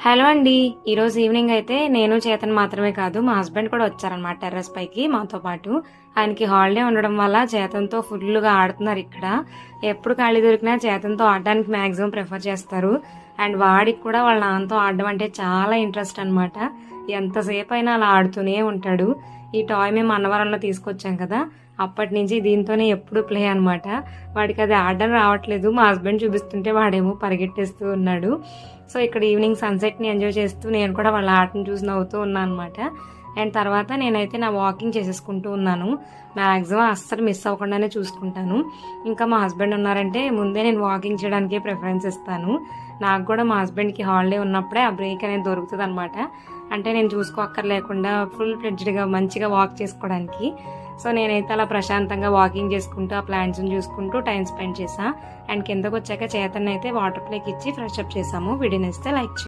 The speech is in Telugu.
హలో అండి. ఈరోజు ఈవినింగ్ అయితే నేను చేతన్ మాత్రమే కాదు మా హస్బెండ్ కూడా వచ్చారనమాట టెర్రస్ పైకి మాతో పాటు. ఆయనకి హాలిడే ఉండడం వల్ల చేతన్తో ఫుల్గా ఆడుతున్నారు ఇక్కడ. ఎప్పుడు ఖాళీ దొరికినా చేతన్తో ఆడడానికి మ్యాక్సిమం ప్రిఫర్ చేస్తారు. అండ్ వాడికి కూడా వాళ్ళ నాన్నతో ఆడడం అంటే చాలా ఇంట్రెస్ట్ అనమాట. ఎంతసేపు అయినా అలా ఆడుతూనే ఉంటాడు. ఈ టాయ్ మేము అన్నవరంలో తీసుకొచ్చాం కదా, అప్పటి నుంచి దీంతోనే ఎప్పుడు ప్లే అనమాట. వాడికి అది ఆడడం రావట్లేదు, మా హస్బెండ్ చూపిస్తుంటే వాడేమో పరిగెట్టేస్తూ ఉన్నాడు. సో ఇక్కడ ఈవినింగ్ సన్సెట్ని ఎంజాయ్ చేస్తూ నేను కూడా వాళ్ళ ఆటను చూసి నవ్వుతూ ఉన్నాను అనమాట. అండ్ తర్వాత నేనైతే నా వాకింగ్ చేసేసుకుంటూ ఉన్నాను. మ్యాక్సిమం అస్సలు మిస్ అవ్వకుండానే చూసుకుంటాను. ఇంకా మా హస్బెండ్ ఉన్నారంటే ముందే నేను వాకింగ్ చేయడానికే ప్రిఫరెన్స్ ఇస్తాను. నాకు కూడా మా హస్బెండ్కి హాలిడే ఉన్నప్పుడే ఆ బ్రేక్ అనేది దొరుకుతుంది అనమాట. అంటే నేను చూసుకోక్కర్లేకుండా ఫుల్ ఫ్లెడ్జ్డ్గా మంచిగా వాక్ చేసుకోవడానికి. సో నేనైతే అలా ప్రశాంతంగా వాకింగ్ చేసుకుంటూ ఆ ప్లాంట్స్ని చూసుకుంటూ టైం స్పెండ్ చేసా. అండ్ కిందకు వచ్చాక చేతన్ అయితే వాటర్ ప్లేకి ఇచ్చి ఫ్రెష్ అప్ చేసాము. వీడియోని ఇస్తే లైక్